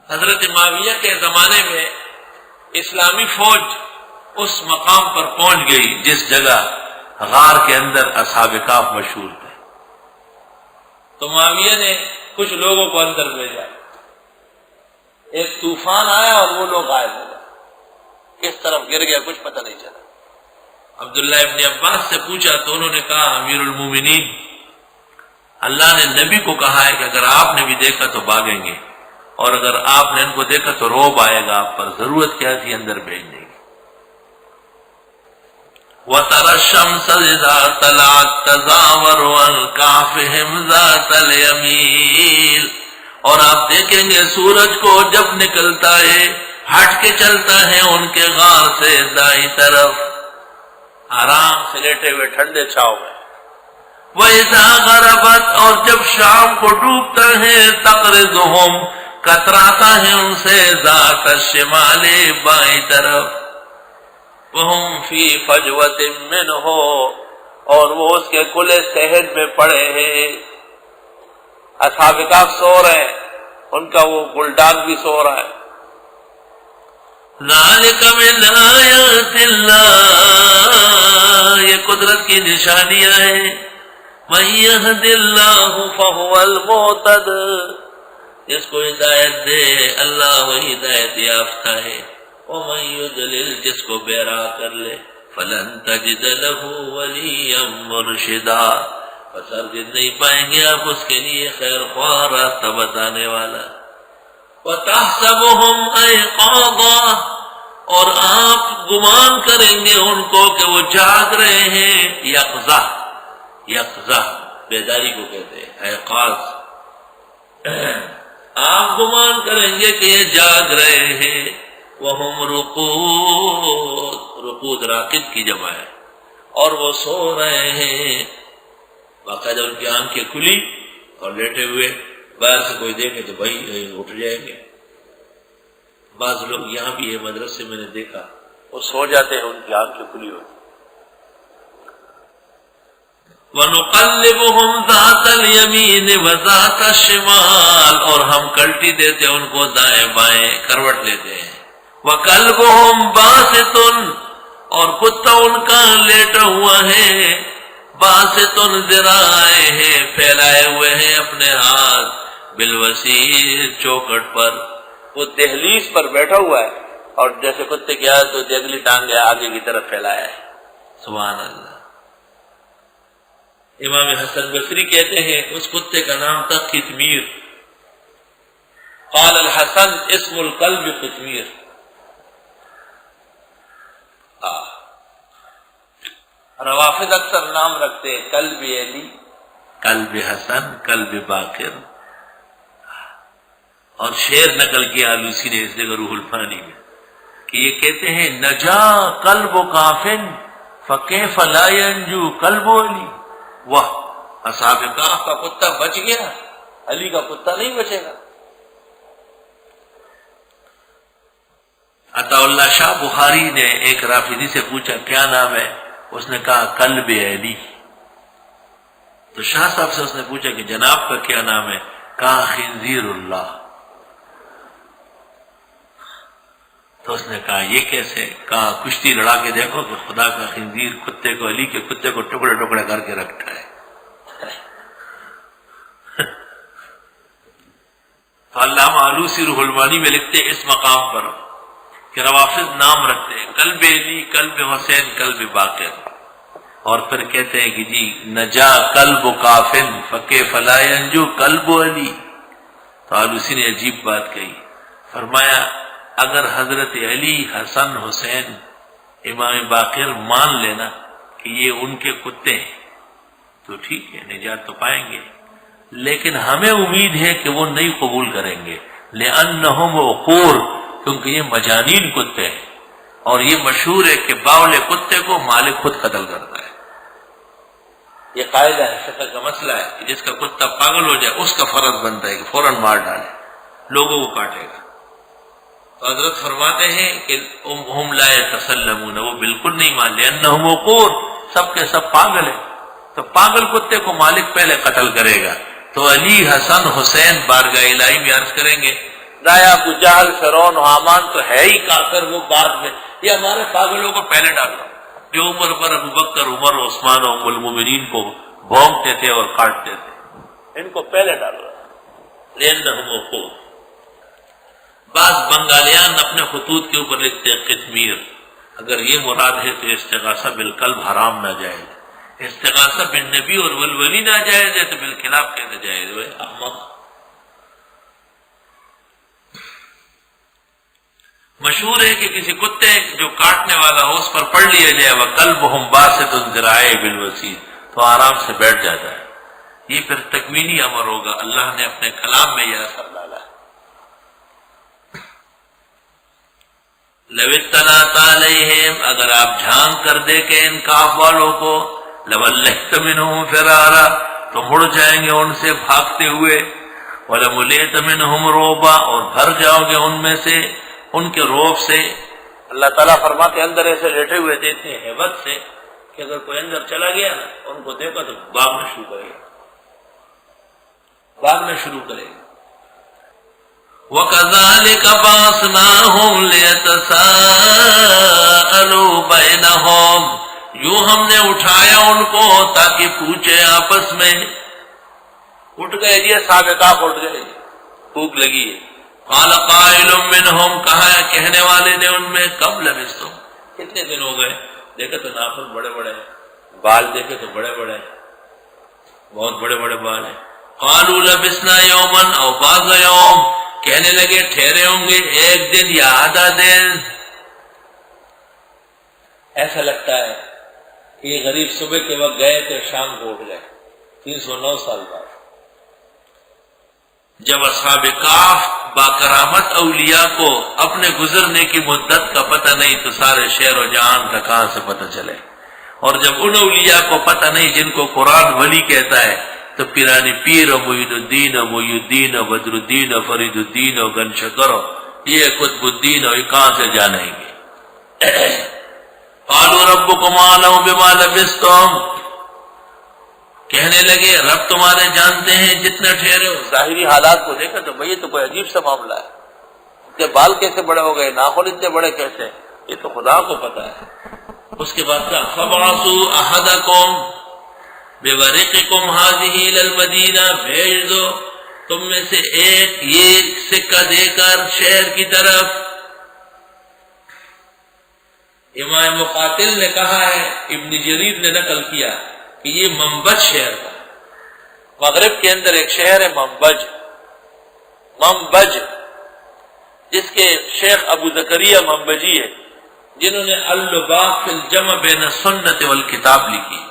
حضرت معاویہ کے زمانے میں اسلامی فوج اس مقام پر پہنچ گئی جس جگہ غار کے اندر اصحاب کہف مشہور تھے، تو معاویہ نے کچھ لوگوں کو اندر بھیجا، ایک طوفان آیا اور وہ لوگ غائب ہو گئے، کس طرف گر گیا کچھ پتہ نہیں چلا۔ عبداللہ ابن عباس سے پوچھا تو انہوں نے کہا امیر المومنین، اللہ نے نبی کو کہا ہے کہ اگر آپ نے بھی دیکھا تو بھاگیں گے، اور اگر آپ نے ان کو دیکھا تو روب آئے گا آپ پر، ضرورت کیا تھی اندر بھیجنے کی۔ وَتَرَى الشَّمْسَ إِذَا طَلَعَتْ تَزَاوَرُ عَنْ كَهْفِهِمْ ذَاتَ الْيَمِينِ، اور آپ دیکھیں گے سورج کو جب نکلتا ہے ہٹ کے چلتا ہے ان کے غار سے دائیں طرف، آرام سے لیٹے ہوئے ٹھنڈے چھاؤں میں۔ وَإِذَا غَرَبَتْ، اور جب شام کو ڈوبتا ہے تَقْرِضُهُمْ، کتراتا ہے ان سے ذات الشمال، بائیں طرف، وَهُمْ فِي فَجْوَةٍ مِّنْهُ، اور وہ اس کے کھلے صحن میں پڑے ہیں۔ اصحاب کہف سو رہے ہیں، ان کا وہ بلڈاگ بھی سو رہا ہے۔ ذَلِكَ مِنْ آیَاتِ اللَّهِ، یہ قدرت کی نشانیاں ہیں۔ مَن يَهْدِ اللَّهُ فَهُوَ الْمُهْتَدِ، جس کو ہدایت دے اللہ وہی ہدایت یافتہ ہے۔ وَمَن يُضْلِلْ، جس کو بے راہ کر لے، فَلَن تَجِدَ لَهُ وَلِيًّا مُرْشِدًا، بس ہرگز نہیں پائیں گے آپ اس کے لیے خیر خواہ راستہ بتانے والا۔ وَتَحْسَبُهُمْ أَيْقَاظًا، اور آپ گمان کریں گے ان کو کہ وہ جاگ رہے ہیں، یقظہ، یقظہ بیداری کو کہتے ہیں، ایقاظ، آپ گمان کریں گے کہ یہ جاگ رہے ہیں۔ وَهُمْ رُقُودٌ، رقود راقد کی جمع ہے، اور وہ سو رہے ہیں، باقاعدہ ان کی آنکھیں کھلی اور لیٹے ہوئے، باہر سے کوئی دیکھے تو بھائی اٹھ جائیں گے۔ بعض لوگ یہاں بھی ہے مدرسے میں نے دیکھا، وہ سو جاتے ہیں ان کی آنکھیں کھلی ہوتی۔ وَنُقَلِّبُهُمْ ذَاتَ الْيَمِينِ وَذَاتَ الشِّمَالِ، اور ہم کلٹی دیتے ان کو دائیں بائیں، کروٹ لیتے ہیں۔ وَكَلْبُهُمْ بَاسِطٌ، اور کتا ان کا لیٹا ہوا ہے، بَاسِطٌ ذِرَاعَیْہِ، پھیلائے ہوئے ہیں اپنے ہاتھ، بِالْوَسِیدِ، چوکھٹ پر، وہ دہلیز پر بیٹھا ہوا ہے، اور جیسے کتے کی عادت ہوتی ہے اگلی ٹانگیں آگے کی طرف پھیلایا ہے۔ سبحان اللہ۔ امام حسن بصری کہتے ہیں اس کتے کا نام تھا قطمیر، قال الحسن اسم القلب قطمیر۔ روافض اکثر نام رکھتے ہیں، قلب علی، قلب حسن، قلب باقر، اور شعر نقل کیا آلوسی نے اس جگہ روح الفانی میں کہ یہ کہتے ہیں نجا قلب کافن فکیف لا ینجو قلب علی، واہ اصحاب کہف کا کتا بچ گیا، علی کا کتا نہیں بچے گا۔ عطا اللہ شاہ بخاری نے ایک رافضی سے پوچھا کیا نام ہے، اس نے کہا قلب علی۔ تو شاہ صاحب سے اس نے پوچھا کہ جناب کا کیا نام ہے، کہا خنزیر اللہ۔ تو اس نے کہا یہ کیسے، کہا کشتی لڑا کے دیکھو کہ خدا کا خنزیر کتے کو، علی کے کتے کو ٹکڑے ٹکڑے کر کے رکھتا ہے۔ تو علامہ آلوسی روح المانی میں لکھتے ہیں اس مقام پر کہ روافض نام رکھتے ہیں قلب علی، قلب حسین، قلب باقر، اور پھر کہتے ہیں کہ جی نجا قلب کافن فکیف لا ینجو قلب علی۔ تو آلوسی نے عجیب بات کہی، فرمایا اگر حضرت علی، حسن، حسین، امام باقر مان لینا کہ یہ ان کے کتے ہیں تو ٹھیک ہے، نجات تو پائیں گے، لیکن ہمیں امید ہے کہ وہ نہیں قبول کریں گے، لأنہم عقور، کیونکہ یہ مجانین کتے ہیں، اور یہ مشہور ہے کہ باولے کتے کو مالک خود قتل کرتا ہے۔ یہ قاعدہ ہے، فقہ کا مسئلہ ہے کہ جس کا کتا پاگل ہو جائے اس کا فرض بنتا ہے کہ فوراً مار ڈالے، لوگوں کو کاٹے گا۔ تو حضرت فرماتے ہیں کہ ہم لا یتسلمون، وہ بالکل نہیں مان لے، انہم عقور، سب کے سب پاگل ہیں، تو پاگل کتے کو مالک پہلے قتل کرے گا۔ تو علی، حسن، حسین بارگاہ الہی میں عرض کریں گے لایا ابو جہل فرعون حامان تو ہے ہی کافر، وہ بعد میں، یہ ہمارے پاگلوں کو پہلے ڈالنا، جو عمر پر ابو بکر عمر عثمان اور ام المؤمنین کو بھونکتے تھے اور کاٹتے تھے، ان کو پہلے ڈال رہا لأنهم وقوف۔ بعض بنگالیان اپنے خطوط کے اوپر لکھتے ہیں قطمیر، اگر یہ مراد ہے تو استغاثہ بالقلب حرام ناجائز، استغاثہ بالنبی اور والولی ناجائز ہے تو بالخلاف کیسے جائز ہے؟ احمق۔ مشہور ہے کہ کسی کتے جو کاٹنے والا ہو اس پر پڑھ لیا جائے وَقَلْبُهُمْ بَاسِطٌ ذِرَاعَيْهِ بِالْوَسِيلِ تو آرام سے بیٹھ جاتا ہے، یہ پھر تکوینی امر ہوگا، اللہ نے اپنے کلام میں یہ اثر ڈالا ہے۔ لَوِ اطَّلَعْتَ عَلَيْهِمْ اگر آپ جھانک کر دیکھیں ان کاف والوں کو، لَوَلَّيْتَ مِنْهُمْ فِرَارًا تو مڑ جائیں گے ان سے بھاگتے ہوئے، وَلَمُلِئْتَ مِنْهُمْ رُعْبًا اور بھر جاؤ گے ان میں سے ان کے روب سے۔ اللہ تعالیٰ فرماتے اندر ایسے لیٹے ہوئے تھے اتنی ہیبت سے کہ اگر کوئی اندر چلا گیا نا ان کو دیکھا تو بھاگنا شروع کرے گا، بھاگنا شروع کرے گا۔ وَكَذَلِكَ بَعَثْنَاهُمْ لِيَتَسَاءَلُوا بَيْنَهُمْ یوں ہم نے اٹھایا ان کو تاکہ پوچھے آپس میں، اٹھ گئے جی اصحاب کہف اٹھ گئے، بھوک لگی ہے۔ قال قائل منهم کہا ہے کہنے والے نے ان میں کب لبثتم کتنے دن ہو گئے، دیکھے تو ناخن بڑے بڑے ہیں، بال دیکھے تو بڑے بڑے ہیں، بہت بڑے بڑے بال ہیں۔ قالوا لبثنا یوما او بعض یوم کہنے لگے ٹھہرے ہوں گے ایک دن یا آدھا دن۔ ایسا لگتا ہے کہ یہ غریب صبح کے وقت گئے تو شام کو اٹھ گئے 309 سال بعد۔ جب اصحاب کہف باکرامت اولیاء کو اپنے گزرنے کی مدت کا پتہ نہیں تو سارے شہر و جہان کا کہاں سے پتہ چلے، اور جب ان اولیاء کو پتہ نہیں جن کو قرآن ولی کہتا ہے تو پیرانی پیر و معین الدین و محی الدین و بدر الدین و فرید الدین و گن شکر یہ قطب الدین اور کہاں سے جانیں گے۔ قالوا ربکم اعلم بما لبثتم کہنے لگے رب تمہارے جانتے ہیں جتنا ٹھہرے ہو۔ ظاہری حالات کو دیکھا تو بھئی یہ تو کوئی عجیب سا معاملہ ہے، اتنے بال کیسے بڑے ہو گئے، ناخن اتنے بڑے کیسے، یہ تو خدا کو پتا ہے۔ اس کے بعد کہا فَبْعَثُوا أَحَدَكُمْ بِوَرِقِكُمْ هَذِهِ إِلَى الْمَدِينَةِ بھیج دو تم میں سے ایک یہ سکہ دے کر شہر کی طرف۔ امام مقاتل نے کہا ہے، ابن جریر نے نقل کیا کہ یہ منبج شہر تھا، مغرب کے اندر ایک شہر ہے منبج، جس کے شیخ ابو زکریا منبجی ہے جنہوں نے اللباق فی الجمع بین السنت والکتاب لکھی۔